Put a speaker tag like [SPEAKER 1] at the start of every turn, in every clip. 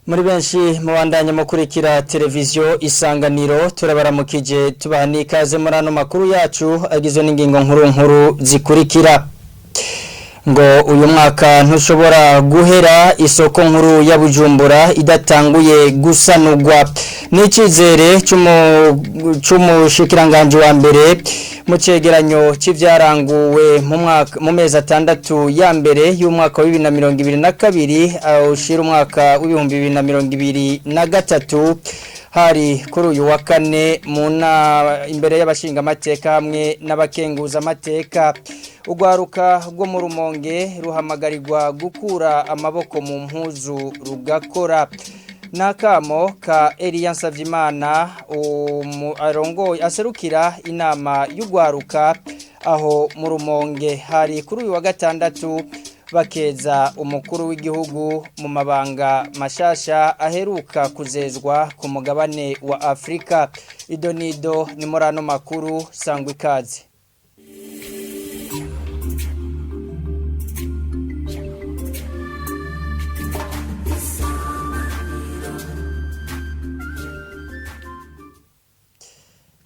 [SPEAKER 1] Muri benshi mubandanya mukurikira televiziyo Isanganiro turabaramukije tubaha n'ikaze muri ano makuru yacu agizwe n'ingingo nkuru zikurikira. Ngo uyu mwaka ntushobora guhera isoko nkuru ya Bujumbura idatanguye gusanurwa. N'icizere c'umushikiranganje wa mbere mu cegeranyo c'ivyaranguwe mu mezi atandatu ya mbere y'umwaka wa 2022 ushira umwaka wa 2023 hari kuri uyu wa kane imbere y'abashinga amateka hamwe n'abakenguza amateka. Ugwaruka rwo mu Rumonge ruhamagarirwa gukura amaboko mu mpuzu rugakora. Nakamo ka Eliya Nsavyimana arongoye aserukira inama y'ugwaruka aho mu Rumonge hari kuri uyu wa gatandatu bakeza umukuru w'igihugu mu mabanga mashasha aheruka kuzezwa ku mugabane wa Afrika. Idonido ni murano makuru sangwa ikaze.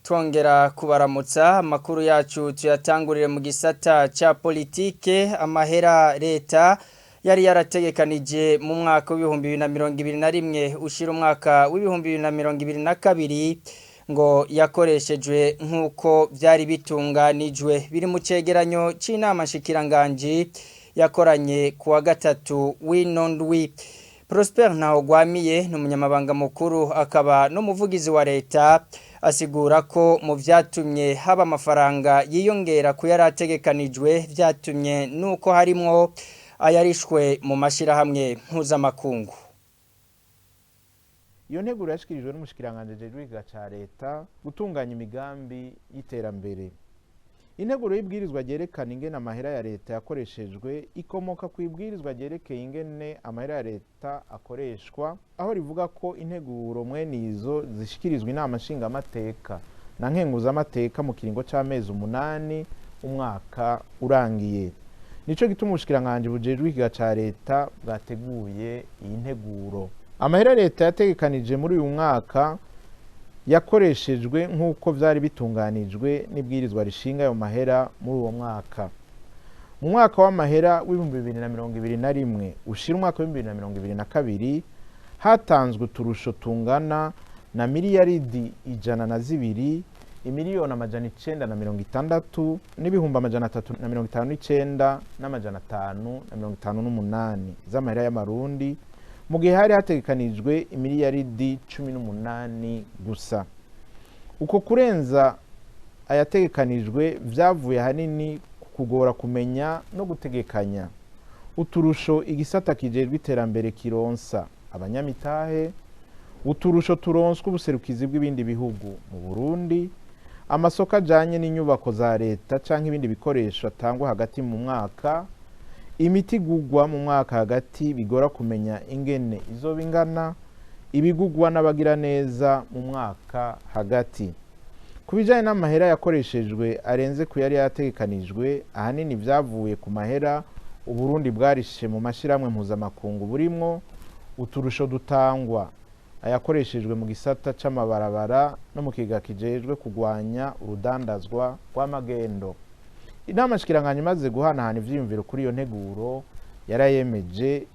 [SPEAKER 1] Twongera kubaramutsa amakuru yacu tuyatangurire mu gisata ca politike. Amahera leta yari yarategekanije mu mwaka w'2021 ushira umwaka w'2022 ngo yakoreshejwe nkuko byari bitunganijwe biri mu cegeranyo c'inama shikiranganje yakoranye kuwa gatatu w'inondwi. Prosper Ntahogwamiye n'umunyamabanga mukuru akaba n'umuvugizi wa leta asigura ko mu vyatumye haba amafaranga yiyongera ku yarategekanijwe vyatumye nuko harimwo ayarishwe mu mashirahamwe mpuzamakungu.
[SPEAKER 2] Iyo nteguro yashikirijwe n'umushikiranganje jejwiga ca leta gutunganya imigambi y'iterambere. Integuro y'ibwirizwa ryerekana ingene amahera ya leta yakoreshejwe ikomoka ku ibwirizwa ryerekeye ingene amahera ya leta akoreshwa, aho rivuga ko integuro mwene izo zishikirizwa inama nshingamateka na nkenguzamateka mu kiringo c'amezi 8 umwaka urangiye. Nico gituma ubushikiranganje bujejwe ikiga ca leta bwateguye iyi nteguro. Amahera leta yategekanije muri uyu mwaka yakoreshejwe nk'uko vyari bitunganijwe n'ibwirizwa rishinga ayo mahera muri uwo mwaka. Mu mwaka w'amahera w'2021 ushira umwaka w'2022 hatanzwe uturusho tungana na miliyaridi 102 imiliyoni 960 n'ibihumbi 359 n'amajana 558 z'amahera y'amarundi, mu gihe hari hategekanijwe imiliyaridi 18 gusa. Uko kurenza ayategekanijwe vyavuye hanini kugora kumenya no gutegekanya uturusho igisata kijejwe iterambere kironsa abanyamitahe, uturusho turonswa ubuserukizi bw'ibindi bihugu mu Burundi, amasoko ajanye n'inyubako za leta canke ibindi bikoresho atangwa hagati mu mwaka, imiti gugwa mu mwaka hagati bigora kumenya ingene izoba ingana, ibigugwa n'abagira neza mu mwaka hagati. Kubijanye n'amahera yakoreshejwe arenze ku yari yategekanijwe, ahanini vyavuye ku mahera Uburundi bwarishe mu mashiramwe mpuzamakungu burimwo uturusho dutangwa ayakoreshejwe mu gisata c'amabarabara no mu kiga kijejwe kugwanya urudandazwa rw'amagendo. Inama shikiranganje imaze guhanahana ivyiyumviro kuri iyo nteguro yarayemeje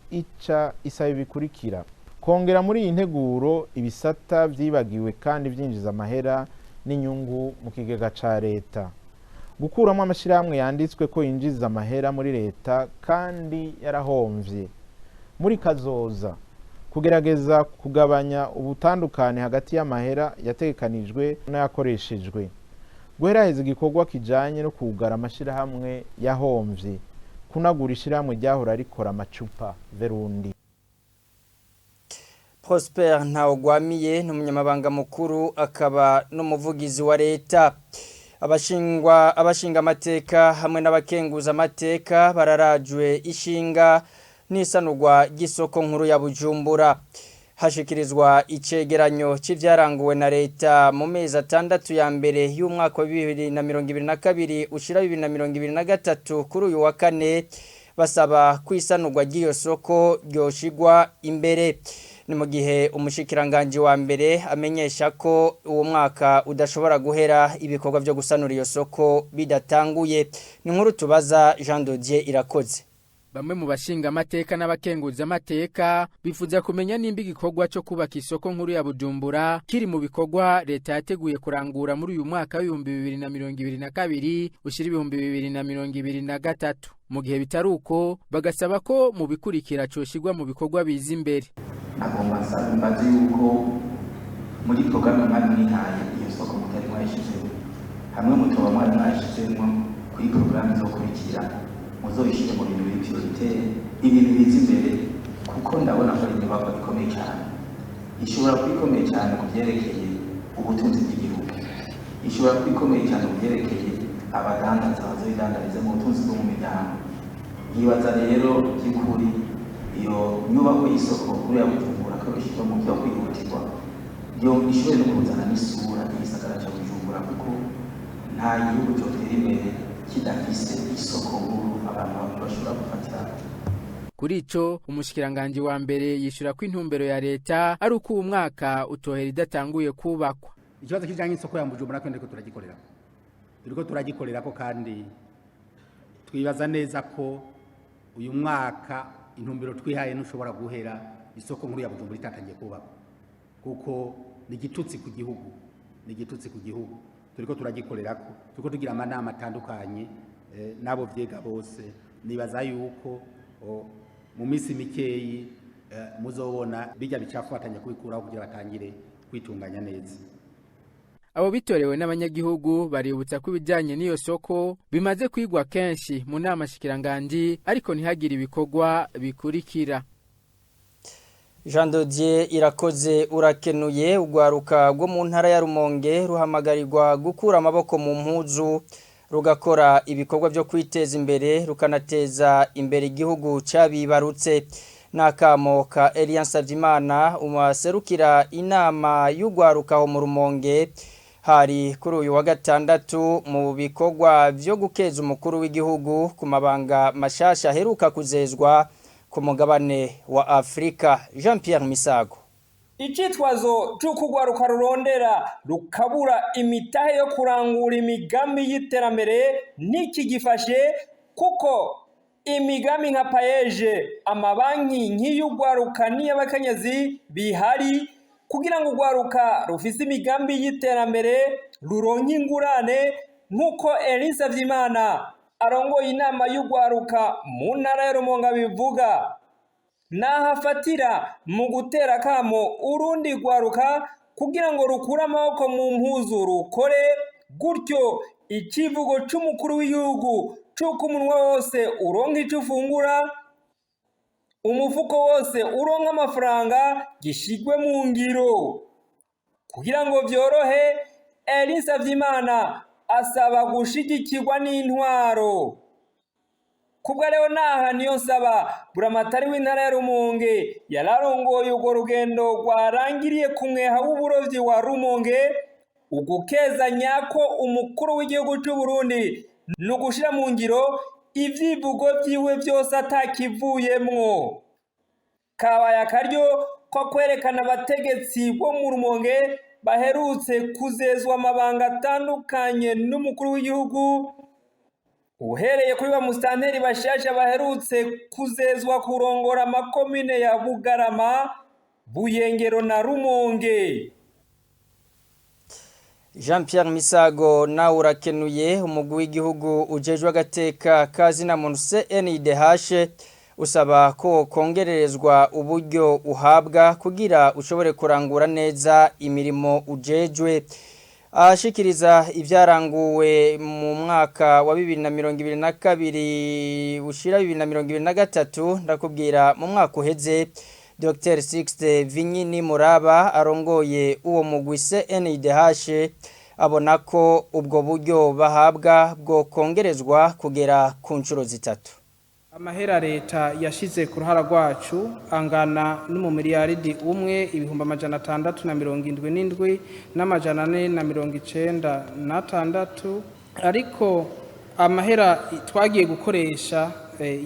[SPEAKER 2] isaba bikurikira: kongera muri iyi nteguro ibisata vyibagiwe kandi vyinjiza amahera n'inyungu mu kigega ca leta, gukuramo amashirahamwe yanditswe ko yinjiza amahera muri leta kandi yarahomvye muri kazoza, kugerageza kugabanya ubutandukane hagati y'amahera yategekanijwe n'ayakoreshejwe, guheraheza igikorwa kijanye no kugara amashirahamwe yahomvye, kunagura ishirahamwe ryahora rikora amacupa Verundi.
[SPEAKER 1] Prosper Ntahogwamiye n'umunyamabanga mukuru akaba n'umuvugizi wa leta. Abashinga amateka hamwe n'abakenguza amateka bararajwe ishinga n'isanurwa ry'isoko nkuru ya Bujumbura. Hashikirizwa icegeranyo c'ivyaranguwe na leta mu mezi atandatu ya mbere y'umwaka wa 2022 ushira 2023 kuri uyu wa kane basaba kwisanurwa ry'iyo soko ryoshigwa imbere. ni mu gihe umushikiranganje wa mbere amenyesha ko uwo mwaka udashobora guhera ibikorwa byo gusanura iyo soko bidatanguye ni nkuru tubaza Jean Dodier Irakoze.
[SPEAKER 3] Bamwe mu bashinga amateka n'abakenguza amateka bifuza kumenya nimba igikorwa cyo kubaka isoko nkuru ya Bujumbura kiri mu bikorwa leta yateguye kurangura muri uyu mwaka w'ibihumbi 2022 ushira ibihumbi 2023 mu gihe bitaruko bagasaba ko mu bikurikira coshirwa mu bikorwa biza imbere.
[SPEAKER 4] Agomba nsaba imbazi yuko muri programme mwari mwihaye iyo soko mutari mwayishizemo hamwe mutoba mwari mwayishizemo kuri programme zo kurikira muzoyishire mu bintu biri prioritaire ibintu biza imbere kuko ndabona ko inyubako ikomeye cyane ishobora kwikomeye cyane ku byerekeye ubutunzi bw'igihugu ishobora kwikomeye cyane ku byerekeye abadandaza bazidandariza mu butunzi bwo mu miryango yibaza rero by'ukuri iyo nyubako y'isoko kuri ya Bujumbura ko ishobora mu byo kwihutirwa yo ishobora no kuzana n'isura y'isagara cya Bujumbura kuko nta gihugu cyo tera imbere kidafise isoko nkuru abantu bashobora gufatira.
[SPEAKER 3] Kuri ico umushikiranganje wa mbere yishura ko intumbero ya leta ari uko uwo mwaka utohera idatanguye kubakwa.
[SPEAKER 5] Ikibazo kijanye isoko ya Bujumbura kwende ko turagikorera ko kandi twibaza neza ko uyu mwaka intumbero twihaye ntushobora guhera isoko nkuru ya Bujumbura itatangiye kubakwa kuko ni igitutsi ku gihugu turiko turagikorera ko turiko tugira amanama atandukanye nabo vyega bose nibaza yuko mu misi mikeyi muzobona bijya bicafatanya kubikuraho kugira batangire kwitunganya neza.
[SPEAKER 3] Abo bitorewe n'abanyagihugu baributsa ko ibijanye n'iyo soko bimaze kwigwa kenshi mu nama shikiranganje ariko ntihagire ibikorwa bikurikira.
[SPEAKER 1] Jean Dodier Irakoze urakenuye ugwaruka rwo mu ntara ya Rumonge ruhamagarirwa gukura amaboko mu mpuzu rugakora ibikorwa byo kwiteza imbere rukanateza imbere igihugu cabibarutse nakamo ka Elian Savyimana umaserukira inama y'ugwaruka ho mu Rumonge hari kuri uyu wa gatandatu mu bikorwa byo gukeza umukuru w'igihugu ku mabanga mashasha heruka kuzezwa ku mugabane wa Afrika. Jean Pierre Misago.
[SPEAKER 6] Icitwazo c'ukugwaruka rurondera rukabura imitahe yo kurangura imigambi y'iterambere niki gifashe kuko imigambi nka payeje amabanki nk'iyugwaruka n'iy'abakenyezi bihari kugira ngo ugwaruka rufise imigambi y'iterambere ruronke ingurane nk'uko Elisa Savyimana arongoye inama y'ugwaruka mu ntara ya Rumonge bivuga nahafatira mu gutera kamo urundi gwaruka kugira ngo rukure amaboko mu mpuzu rukore gutyo ikivugo c'umukuru w'igihugu c'uko umunwa wose uronka ico ufungura umufuko wose uronka amafaranga gishigwe mu ngiro kugira ngo vyorohe. Elisa Savyimana asaba gushigikirwa n'intwaro kubwa rero naha niyo nsaba buramatari w'intara ya Rumonge yararongoye ugo rugendo rwarangiriye kumweha w'uburovyi wa Rumonge ugukeza nyako umukuru w'igihugu cy'u Burundi no gushira mu ngiro ivyivugo vyiwe byose atakivuyemwo. Kabaya karyo ko kwerekana abategetsi bo mu Rumonge baherutse kuzezwa amabanga atandukanye n'umukuru w'igihugu uhereye kuri ba mustanteri bashasha baherutse kuzezwa kurongora amakomine ya Bugarama, Buyengero na Rumonge.
[SPEAKER 1] Jean Pierre Misago na urakenuye umugwi w'igihugu ujejwe agateka kazi na muntu CNIDH usaba ko kongererezwa uburyo uhabwa kugira ushobore kurangura neza imirimo ujejwe. Ashikiriza ivyaranguwe mu mwaka wa 2022 ushira 2023 ndakubwira mu mwaka uheze Dr. Sixte Vinyini Muraba arongoye uwo mugwi CNIDH abona ko ubwo buryo bahabwa bwo kongerezwa kugera ku ncuro zitatu.
[SPEAKER 7] Amahera leta yashize ku ruhara rwacu angana n'umumiliyaridi umwe ibihumbi 677 n'amajana 496 ariko amahera twagiye gukoresha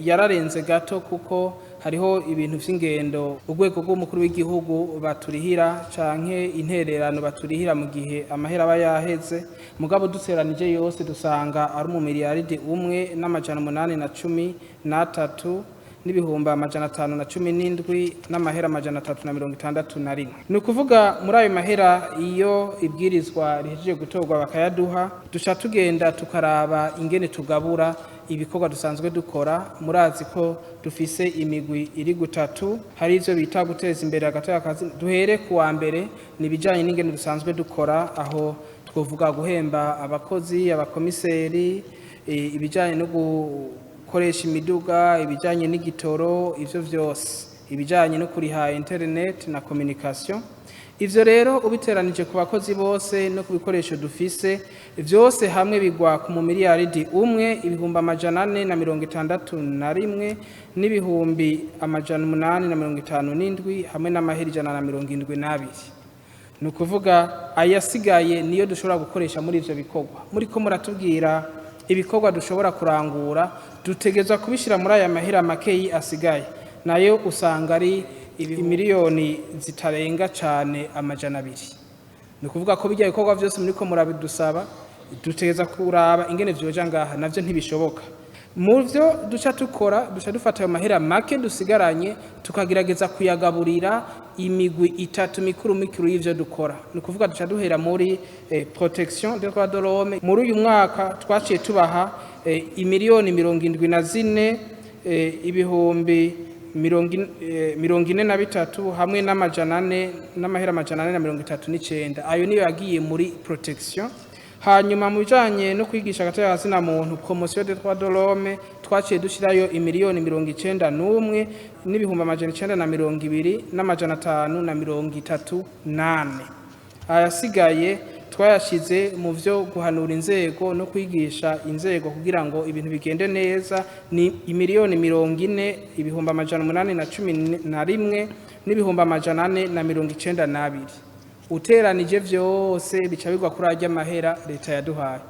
[SPEAKER 7] yararenze gato kuko hariho ibintu vy'ingendo urwego rw'umukuru w'igihugu baturihira canke intererano baturihira mu gihe amahera aba yaheze mugabo duteranije yose dusanga ari 1,813 n'ibihumbi 517 n'amahera 361. Ni ukuvuga muri ayo mahera iyo ibwirizwa rihejeje gutorwa bakayaduha duca tugenda tukaraba ingene tugabura ibikorwa dusanzwe dukora. Murazi ko dufise imigwi iri gutatu, hari ivyo bita guteza imbere agateka kazi. Duhere kuwa mbere ni bijanye n'ingene dusanzwe dukora, aho twovuga guhemba abakozi, abakomiseri, ibijanye no gukoresha imiduga, ibijanye n'igitoro, ivyo vyose, ibijanye no kuriha internet na communication. Ivyo rero ubiteranije ku bakozi bose no ku bikoresho dufise vyose hamwe bigwa ku miliyaridi 1,461 n'ibihumbi 857 hamwe n'amahera 172. Ni ukuvuga ayasigaye niyo dushobora gukoresha muri ivyo bikorwa. Muri ko muratubwira ibikorwa dushobora kurangura, dutegezwa kubishira muri aya mahera makeyi asigaye, nayo usanga ari miliyoni zitarenga cyane 200. Ni ukuvuga ko bijya bikorwa byose muri ko murabidusaba, dutegeza kuraba ingene vyoja ngaha, navyo ntibishoboka. Mu byo duca tukora, duca dufata ayo mahera make dusigaranye tukagerageza kuyagaburira imigwi 3 mikuru y'ivyo dukora. Ni ukuvuga duca duhera muri protection des droits de l'homme. Muri uyu mwaka twaciye tubaha imiliyoni 74 ibihumbi 43 hamwe n'amahera 439. Ayo niyo yagiye muri protection. Hanyuma mu bijanye no kwigisha agateka kazi na muntu, promotion des droits de l'homme, twaciye dushirayo imiliyoni 91 n'ibihumbi 920 n'amajana 538. Ayasigaye twayashize mu vyo guhanura inzego no kwigisha inzego kugira ngo ibintu bigende neza, ni imiliyoni 40 ibihumbi 811 n'ibihumbi 492. Uteranije vyose bica bigwa kuri ajya mahera leta yaduhaye.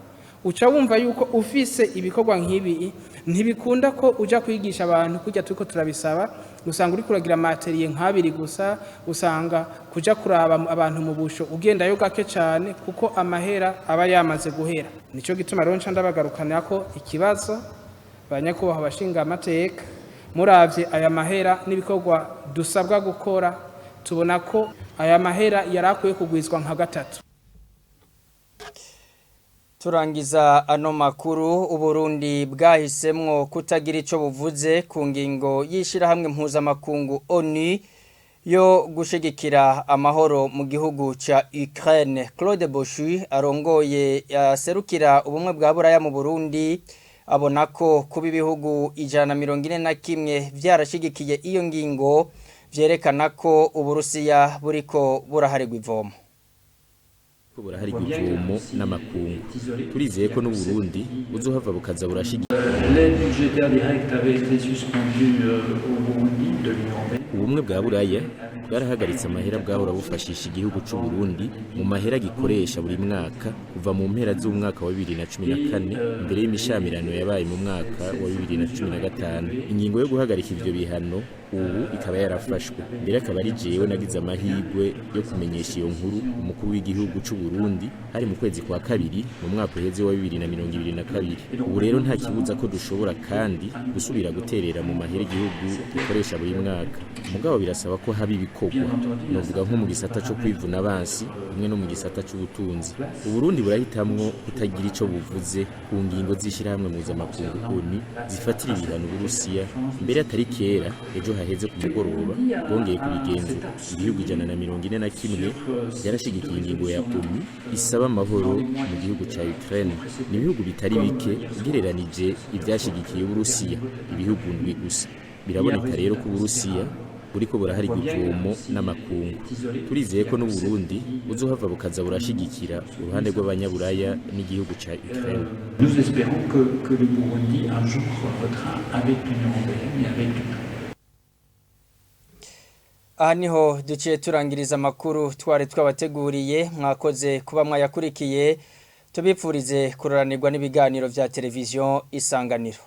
[SPEAKER 7] Uca wumva yuko ufise ibikorwa nk'ibi ntibikunda ko uja kwigisha abantu kujya tuko turabisaba, usanga uri kuragira materiye nk'abiri gusa, usanga kuja kuraba abantu mu busho ugenda yo gake cyane kuko amahera aba yamaze guhera. Nico gituma rero ndabagarukana ko ikibazo banyakubaho abashinga amateka, muravye aya mahera n'ibikorwa dusabwa gukora, tubona ko aya mahera yarakwiye kugwizwa nka 3.
[SPEAKER 1] Turangiza ano makuru. Uburundi bwahisemwo kutagira ico buvuze ku ngingo yishira hamwe mpuzamakungu ONU yo gushigikira amahoro mu gihugu ca Ukraine. Claude Boshu arongoye yaserukira ubumwe bwa Buraya mu Burundi abona ko kuba ibihugu 141 vyarashigikiye iyo ngingo vyerekana ko Uburusiya buriko buraharirwa ivomo.
[SPEAKER 8] Burahari ivomo n'amakungu. Turizeye ko n'Uburundi buzohava bukaza burashigikira.
[SPEAKER 9] L'aide budgétaire directe avait été suspendue au Burundi de l'Union européenne.
[SPEAKER 8] Ubumwe bwa Buraya bwarahagaritse amahera bwahora bufashisha igihugu c'u Burundi mu mahera gikoresha buri mwaka kuva mu mpera z'umwaka wa 2014 imbere y'imishamirano yabaye mu mwaka wa 2015. Ingingo yo guhagarika ivyo bihano ubu ikaba yarafashwe. Mbere akaba ari jewe nagize amahirwe yo kumenyesha iyo nkuru umukuru w'igihugu c'u Burundi hari mu kwezi kwa kabiri mu mwaka uheze wa 2022. Ubu rero nta kibuza ko dushobora kandi gusubira guterera mu mahera igihugu gikoresha buri mwaka. Mugabo birasaba ko haba ibikorwa, novuga nko mu gisata cyo kwivuna abansi hamwe no mu gisata cy'ubutunzi. Uburundi burahitamwo kutagira ico buvuze ku ngingo zishira hamwe mpuzamakungu ONU zifatira ibihano Uburusiya. Mbere atari kera ejo haheze ku mugoroba bongeye kubigenzura. Ibihugu 141 byarashigikiye ingingo ya ONU isaba amahoro mu gihugu ca Ukraine. Ni ibihugu bitari bike ugereranije ivyashigikiye Uburusiya, ibihugu ndwi gusa. Biraboneka rero ko Uburusiya buriko burahari ivomo n'amakungu. Turizeye ko n'Uburundi buzohava bukaza burashigikira uruhande rw'abanyaburaya n'igihugu ca Ukraine.
[SPEAKER 9] Nous espérons que le Burundi un jour votera avec l'Union européenne et avec
[SPEAKER 1] Aha niho duciye turangiriza amakuru twari twabateguriye. Mwakoze kuba mwayakurikiye. Tubipfurize kuroranirwa n'ibiganiro vya televiziyo Isanganiro.